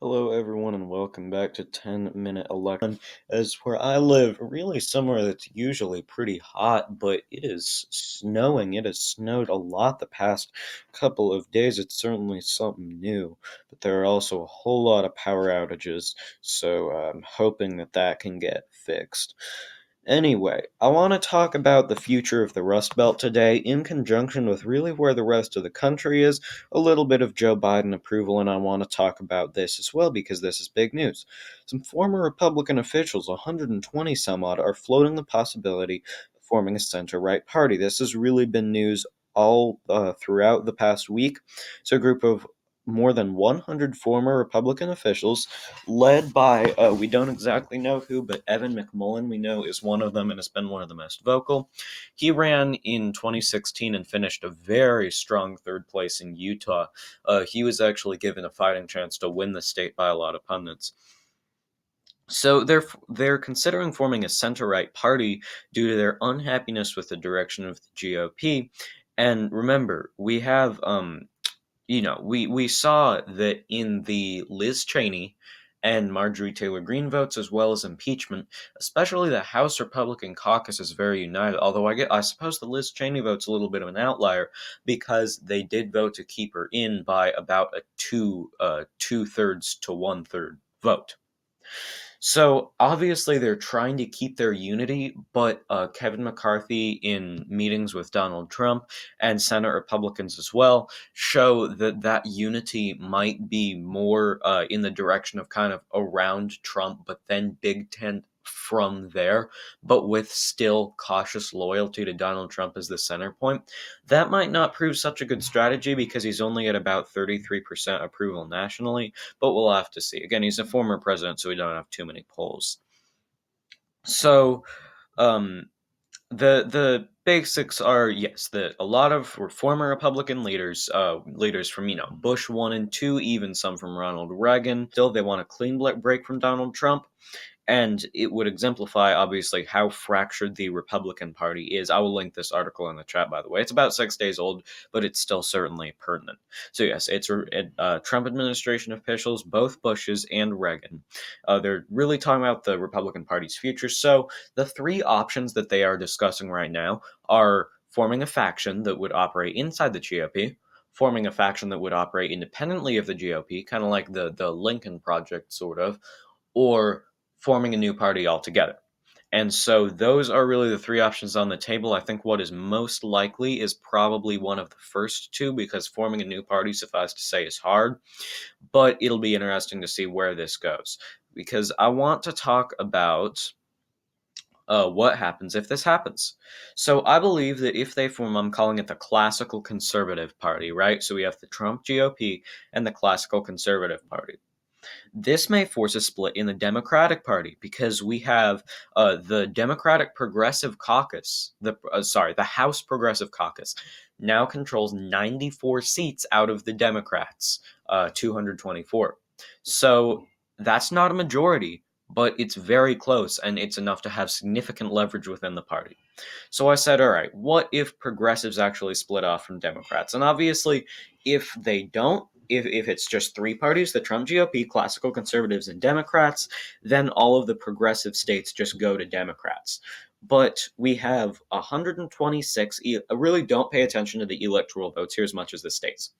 Hello, everyone, and welcome back to 10-Minute Election. As where I live, really somewhere that's usually pretty hot, but it is snowing. It has snowed a lot the past couple of days. It's certainly something new, but there are also a whole lot of power outages, so I'm hoping that that can get fixed. Anyway, I want to talk about the future of the Rust Belt today in conjunction with really where the rest of the country is, a little bit of Joe Biden approval, and I want to talk about this as well because this is big news. Some former Republican officials, 120 some odd, are floating the possibility of forming a center right party. This has really been news all throughout the past week. So, a group of more than 100 former Republican officials led by we don't exactly know who, but Evan McMullin we know is one of them and has been one of the most vocal. He ran in 2016 and finished a very strong third place in Utah. He was actually given a fighting chance to win the state by a lot of pundits. So they're considering forming a center right party due to their unhappiness with the direction of the GOP. And remember, we have we saw that in the Liz Cheney and Marjorie Taylor Greene votes, as well as impeachment, especially the House Republican caucus is very united. Although I suppose the Liz Cheney vote's a little bit of an outlier because they did vote to keep her in by about a two-thirds to one-third vote. So obviously they're trying to keep their unity, but Kevin McCarthy, in meetings with Donald Trump and Senate Republicans as well, show that that unity might be more in the direction of kind of around Trump, but then Big Tent from there, but with still cautious loyalty to Donald Trump as the center point. That might not prove such a good strategy because he's only at about 33% approval nationally, but we'll have to see. Again, he's a former president, so we don't have too many polls. So, um, the basics are yes, that a lot of former Republican leaders from Bush 1 and 2, even some from Ronald Reagan. Still, they want a clean break from Donald Trump, and it would exemplify obviously how fractured the Republican Party is. I will link this article in the chat, by the way. It's about 6 days old, but it's still certainly pertinent. So yes, it's Trump administration officials, both Bushes and Reagan. They're really talking about the Republican Party's future. So the three options that they are discussing right now are forming a faction that would operate inside the GOP, forming a faction that would operate independently of the GOP, kind of like the Lincoln Project, sort of, or forming a new party altogether. And so those are really the three options on the table. I think what is most likely is probably one of the first two because forming a new party, suffice to say, is hard. But it'll be interesting to see where this goes because I want to talk about what happens if this happens. So I believe that if they form, I'm calling it the classical conservative party, right? So we have the Trump GOP and the classical conservative party. This may force a split in the Democratic Party because we have the Democratic Progressive Caucus, the House Progressive Caucus, now controls 94 seats out of the Democrats, 224. So that's not a majority, but it's very close and it's enough to have significant leverage within the party. So I said, all right, what if progressives actually split off from Democrats? And obviously, if they don't, if it's just three parties, the Trump GOP, classical conservatives, and Democrats, then all of the progressive states just go to Democrats. But we have 126. Really don't pay attention to the electoral votes here as much as the states.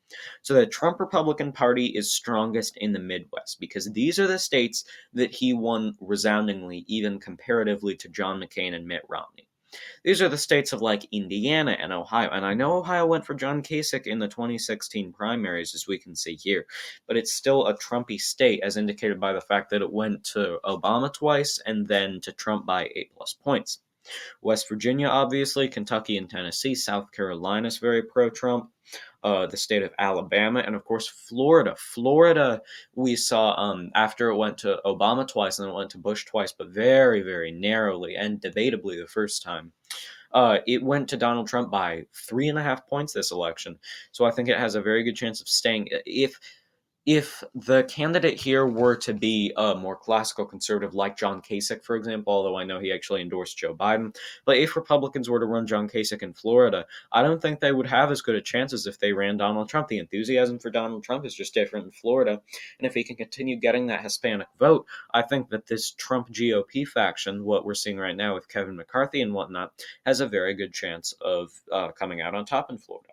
So the Trump Republican Party is strongest in the Midwest because these are the states that he won resoundingly, even comparatively to John McCain and Mitt Romney. These are the states of like Indiana and Ohio. And I know Ohio went for John Kasich in the 2016 primaries, as we can see here, but it's still a Trumpy state, as indicated by the fact that it went to Obama twice and then to Trump by 8+ points. West Virginia, obviously, Kentucky and Tennessee, South Carolina is very pro Trump. The state of Alabama, and of course Florida. Florida, we saw after it went to Obama twice and then it went to Bush twice, but very, very narrowly and debatably the first time. It went to Donald Trump by 3.5 points this election. So I think it has a very good chance of staying. If if the candidate here were to be a more classical conservative like John Kasich, for example, although I know he actually endorsed Joe Biden, but if Republicans were to run John Kasich in Florida, I don't think they would have as good a chance as if they ran Donald Trump. The enthusiasm for Donald Trump is just different in Florida, and if he can continue getting that Hispanic vote, I think that this Trump GOP faction, what we're seeing right now with Kevin McCarthy and whatnot, has a very good chance of coming out on top in Florida.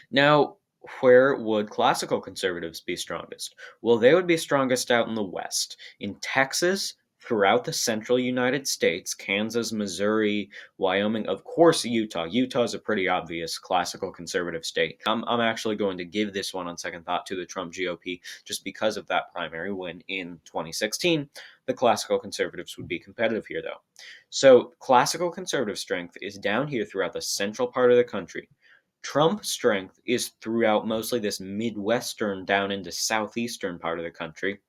Now, where would classical conservatives be strongest? Well, they would be strongest out in the West, in Texas, throughout the central United States, Kansas, Missouri, Wyoming, of course, Utah. Utah is a pretty obvious classical conservative state. I'm actually going to give this one on second thought to the Trump GOP just because of that primary win in 2016. The classical conservatives would be competitive here, though. So, classical conservative strength is down here throughout the central part of the country. Trump's strength is throughout mostly this Midwestern down into Southeastern part of the country.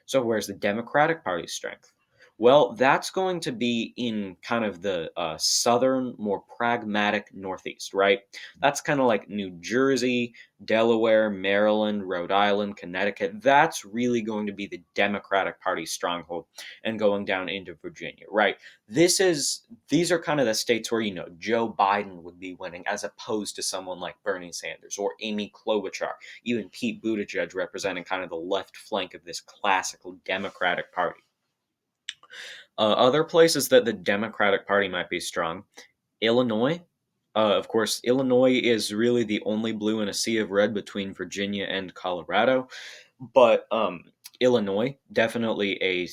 So, where's the Democratic Party's strength? Well, that's going to be in kind of the southern, more pragmatic Northeast, right? That's kind of like New Jersey, Delaware, Maryland, Rhode Island, Connecticut. That's really going to be the Democratic Party stronghold and going down into Virginia, right? These are kind of the states where, Joe Biden would be winning as opposed to someone like Bernie Sanders or Amy Klobuchar, even Pete Buttigieg representing kind of the left flank of this classical Democratic Party. Other places that the Democratic Party might be strong: Illinois. Of course, Illinois is really the only blue in a sea of red between Virginia and Colorado. But Illinois, definitely a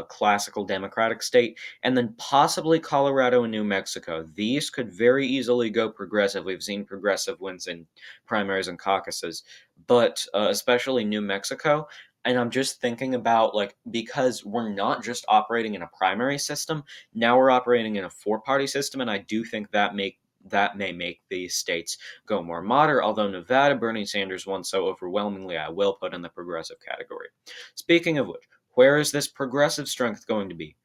classical Democratic state. And then possibly Colorado and New Mexico. These could very easily go progressive. We've seen progressive wins in primaries and caucuses. But especially New Mexico. And I'm just thinking about, like, because we're not just operating in a primary system, now we're operating in a four-party system, and I do think that may make these states go more moderate, although Nevada, Bernie Sanders won so overwhelmingly, I will put in the progressive category. Speaking of which, where is this progressive strength going to be?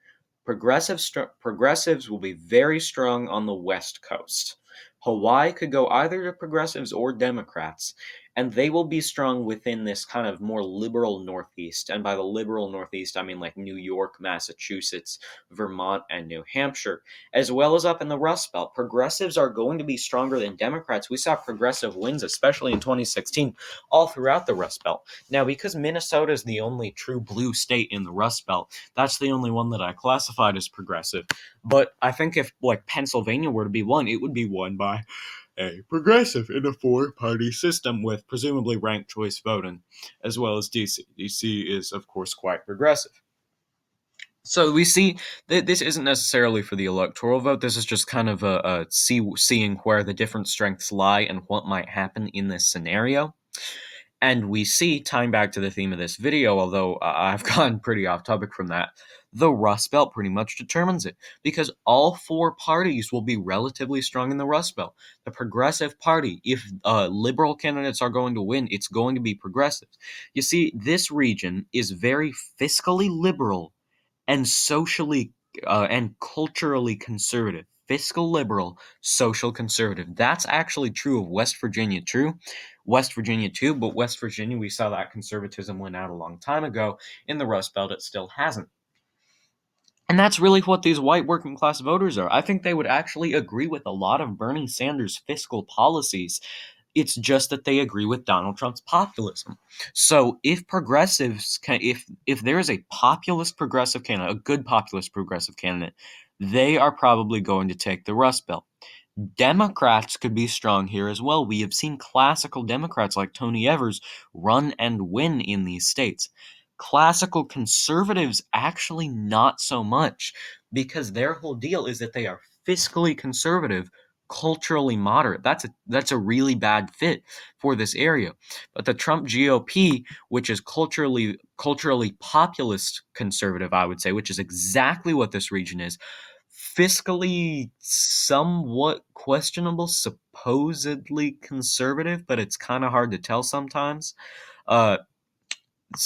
Progressives will be very strong on the West Coast. Hawaii could go either to progressives or Democrats, and they will be strong within this kind of more liberal Northeast. And by the liberal Northeast, I mean like New York, Massachusetts, Vermont, and New Hampshire, as well as up in the Rust Belt. Progressives are going to be stronger than Democrats. We saw progressive wins, especially in 2016, all throughout the Rust Belt. Now, because Minnesota is the only true blue state in the Rust Belt, that's the only one that I classified as progressive. But I think if, like, Pennsylvania were to be won, it would be won by a progressive in a four-party system with presumably ranked choice voting, as well as DC. DC is, of course, quite progressive. So we see that this isn't necessarily for the electoral vote. This is just kind of seeing where the different strengths lie and what might happen in this scenario. And we see, tying back to the theme of this video, although I've gone pretty off topic from that, the Rust Belt pretty much determines it, because all four parties will be relatively strong in the Rust Belt. The Progressive Party, if liberal candidates are going to win, it's going to be progressive. You see, this region is very fiscally liberal and socially and culturally conservative. Fiscal liberal, social conservative. That's actually true of West Virginia, West Virginia too, but West Virginia, we saw that conservatism went out a long time ago. In the Rust Belt, it still hasn't. And that's really what these white working class voters are. I think they would actually agree with a lot of Bernie Sanders' fiscal policies. It's just that they agree with Donald Trump's populism. So if progressives if there is a populist progressive candidate, a good populist progressive candidate, they are probably going to take the Rust Belt. Democrats could be strong here as well. We have seen classical Democrats like Tony Evers run and win in these states. Classical conservatives, actually not so much, because their whole deal is that they are fiscally conservative, culturally moderate. That's a really bad fit for this area. But the Trump GOP, which is culturally populist conservative, I would say, which is exactly what this region is, fiscally somewhat questionable, supposedly conservative, but it's kind of hard to tell sometimes. Uh,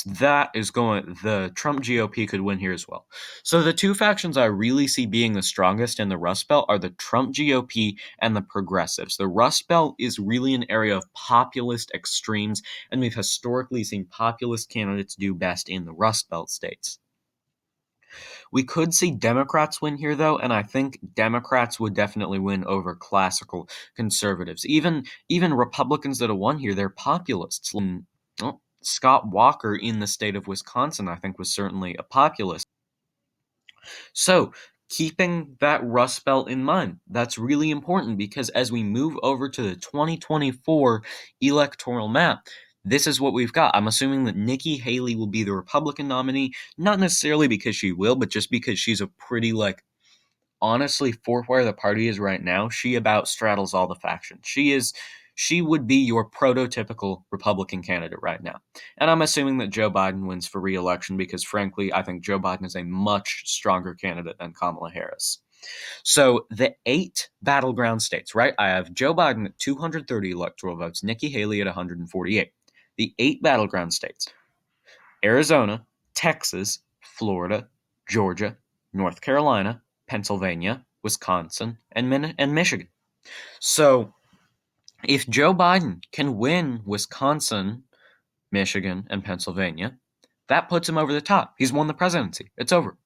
the Trump GOP could win here as well. So the two factions I really see being the strongest in the Rust Belt are the Trump GOP and the progressives. The Rust Belt is really an area of populist extremes, and we've historically seen populist candidates do best in the Rust Belt states. We could see Democrats win here, though, and I think Democrats would definitely win over classical conservatives. Even Republicans that have won here, they're populists. Well, Scott Walker in the state of Wisconsin, I think, was certainly a populist. So, keeping that Rust Belt in mind, that's really important because as we move over to the 2024 electoral map, this is what we've got. I'm assuming that Nikki Haley will be the Republican nominee, not necessarily because she will, but just because she's a pretty, honestly, for where the party is right now, she about straddles all the factions. She would be your prototypical Republican candidate right now. And I'm assuming that Joe Biden wins for re-election because, frankly, I think Joe Biden is a much stronger candidate than Kamala Harris. So the 8 battleground states, right? I have Joe Biden at 230 electoral votes, Nikki Haley at 148. The 8 battleground states: Arizona, Texas, Florida, Georgia, North Carolina, Pennsylvania, Wisconsin, and Michigan. So if Joe Biden can win Wisconsin, Michigan, and Pennsylvania, that puts him over the top. He's won the presidency. It's over.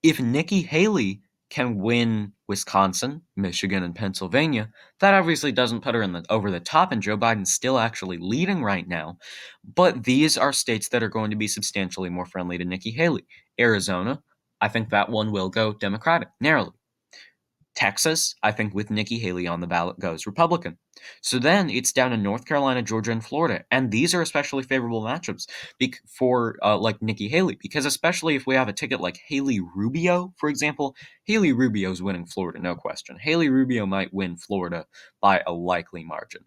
If Nikki Haley can win Wisconsin, Michigan, and Pennsylvania, that obviously doesn't put her over the top, and Joe Biden's still actually leading right now. But these are states that are going to be substantially more friendly to Nikki Haley. Arizona, I think that one will go Democratic, narrowly. Texas, I think with Nikki Haley on the ballot, goes Republican. So then it's down to North Carolina, Georgia, and Florida. And these are especially favorable matchups for Nikki Haley, because especially if we have a ticket like Haley Rubio, for example, Haley Rubio's winning Florida, no question. Haley Rubio might win Florida by a likely margin.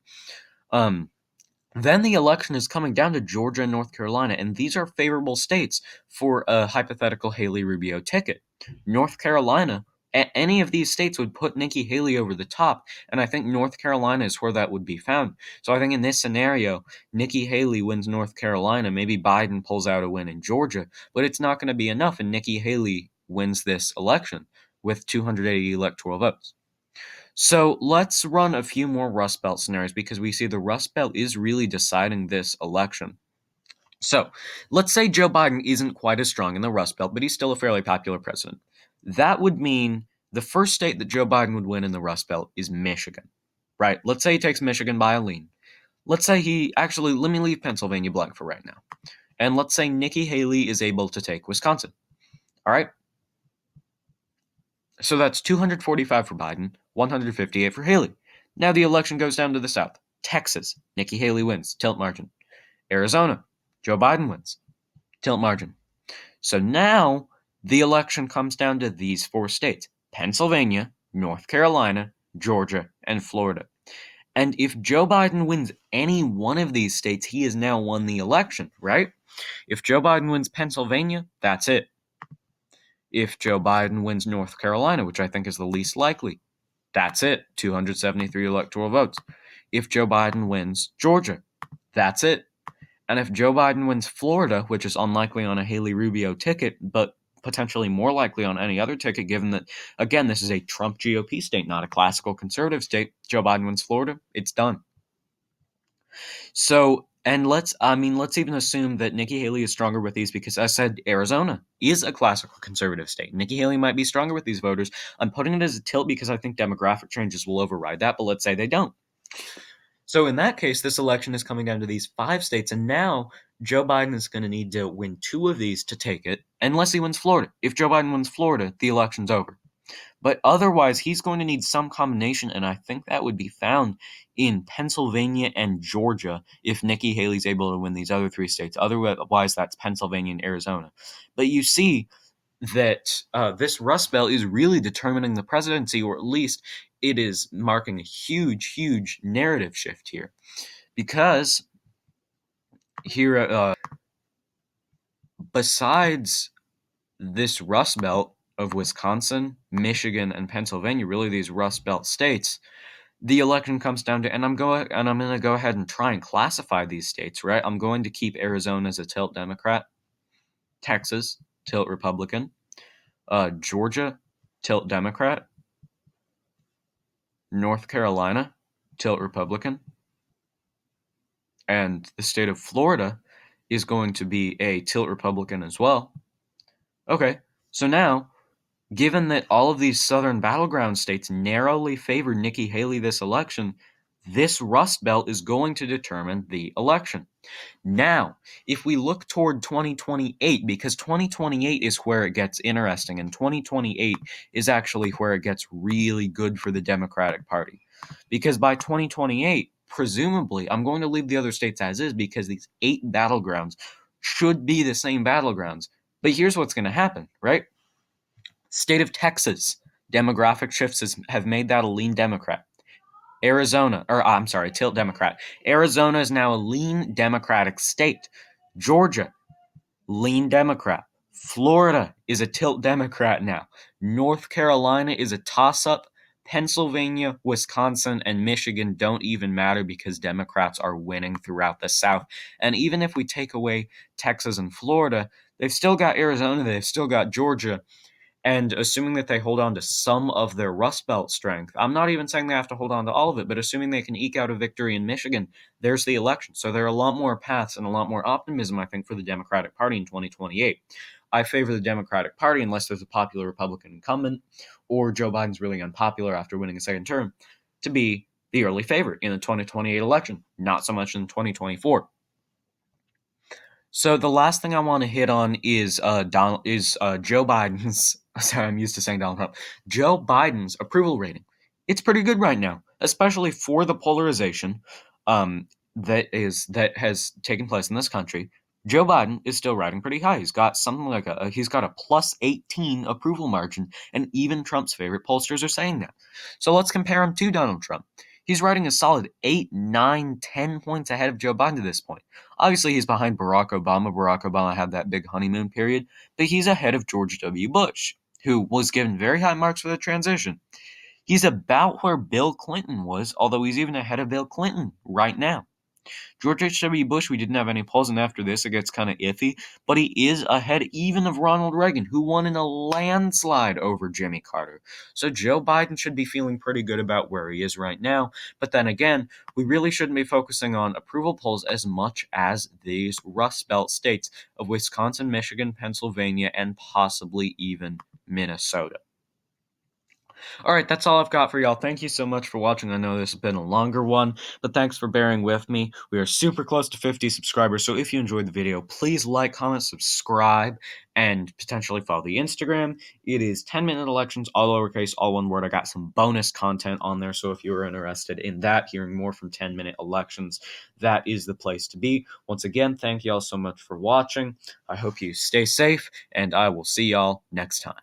Then the election is coming down to Georgia and North Carolina, and these are favorable states for a hypothetical Haley Rubio ticket. North Carolina, any of these states would put Nikki Haley over the top, and I think North Carolina is where that would be found. So I think in this scenario, Nikki Haley wins North Carolina, maybe Biden pulls out a win in Georgia, but it's not going to be enough, and Nikki Haley wins this election with 280 electoral votes. So let's run a few more Rust Belt scenarios because we see the Rust Belt is really deciding this election. So let's say Joe Biden isn't quite as strong in the Rust Belt, but he's still a fairly popular president. That would mean the first state that Joe Biden would win in the Rust Belt is Michigan, right? Let's say he takes Michigan by a lean. Let's say let me leave Pennsylvania blank for right now. And let's say Nikki Haley is able to take Wisconsin. All right? So that's 245 for Biden, 158 for Haley. Now the election goes down to the South. Texas, Nikki Haley wins, tilt margin. Arizona, Joe Biden wins, tilt margin. So now the election comes down to these 4 states: Pennsylvania, North Carolina, Georgia, and Florida. And if Joe Biden wins any one of these states, he has now won the election, right? If Joe Biden wins Pennsylvania, that's it. If Joe Biden wins North Carolina, which I think is the least likely, that's it, 273 electoral votes. If Joe Biden wins Georgia, that's it. And if Joe Biden wins Florida, which is unlikely on a Haley Rubio ticket, but potentially more likely on any other ticket, given that, again, this is a Trump GOP state, not a classical conservative state, Joe Biden wins Florida, it's done. So, and let's even assume that Nikki Haley is stronger with these because I said Arizona is a classical conservative state. Nikki Haley might be stronger with these voters. I'm putting it as a tilt because I think demographic changes will override that, but let's say they don't. So in that case, this election is coming down to these 5 states, and now Joe Biden is going to need to win 2 of these to take it, unless he wins Florida. If Joe Biden wins Florida, the election's over. But otherwise, he's going to need some combination, and I think that would be found in Pennsylvania and Georgia if Nikki Haley's able to win these other 3 states. Otherwise, that's Pennsylvania and Arizona. But you see that this Rust Belt is really determining the presidency, or at least it is marking a huge, huge narrative shift here. Because here, besides this Rust Belt of Wisconsin, Michigan, and Pennsylvania, really these Rust Belt states, the election comes down to, and I'm going to go ahead and try and classify these states, right? I'm going to keep Arizona as a tilt Democrat, Texas, tilt Republican, Georgia, tilt Democrat, North Carolina, tilt Republican, and the state of Florida is going to be a tilt Republican as well. Okay, so now, given that all of these southern battleground states narrowly favor Nikki Haley this election, this Rust Belt is going to determine the election. Now, if we look toward 2028, because 2028 is where it gets interesting, and 2028 is actually where it gets really good for the Democratic Party. Because by 2028, presumably, I'm going to leave the other states as is because these 8 battlegrounds should be the same battlegrounds. But here's what's going to happen, right? State of Texas, demographic shifts have made that a lean Democrat. Tilt Democrat. Arizona is now a lean Democratic state. Georgia, lean Democrat. Florida is a tilt Democrat now. North Carolina is a toss-up. Pennsylvania, Wisconsin, and Michigan don't even matter because Democrats are winning throughout the South. And even if we take away Texas and Florida, they've still got Arizona, they've still got Georgia. And assuming that they hold on to some of their Rust Belt strength, I'm not even saying they have to hold on to all of it, but assuming they can eke out a victory in Michigan, there's the election. So there are a lot more paths and a lot more optimism, I think, for the Democratic Party in 2028. I favor the Democratic Party unless there's a popular Republican incumbent or Joe Biden's really unpopular after winning a second term to be the early favorite in the 2028 election, not so much in 2024. So the last thing I want to hit on is Joe Biden's. Sorry, I'm used to saying Donald Trump. Joe Biden's approval rating. It's pretty good right now, especially for the polarization that has taken place in this country. Joe Biden is still riding pretty high. He's got something like he's got a plus 18 approval margin, and even Trump's favorite pollsters are saying that. So let's compare him to Donald Trump. He's riding a solid 8, 9, 10 points ahead of Joe Biden to this point. Obviously, he's behind Barack Obama. Barack Obama had that big honeymoon period, but he's ahead of George W. Bush, who was given very high marks for the transition. He's about where Bill Clinton was, although he's even ahead of Bill Clinton right now. George H.W. Bush, we didn't have any polls, and after this, it gets kind of iffy, but he is ahead even of Ronald Reagan, who won in a landslide over Jimmy Carter. So Joe Biden should be feeling pretty good about where he is right now, but then again, we really shouldn't be focusing on approval polls as much as these Rust Belt states of Wisconsin, Michigan, Pennsylvania, and possibly even Minnesota. All right, that's all I've got for y'all. Thank you so much for watching. I know this has been a longer one, but thanks for bearing with me. We are super close to 50 subscribers, so if you enjoyed the video, please like, comment, subscribe, and potentially follow the Instagram. It is 10-minute elections, all lowercase, all one word. I got some bonus content on there, so if you are interested in that, hearing more from 10-minute elections, that is the place to be. Once again, thank y'all so much for watching. I hope you stay safe, and I will see y'all next time.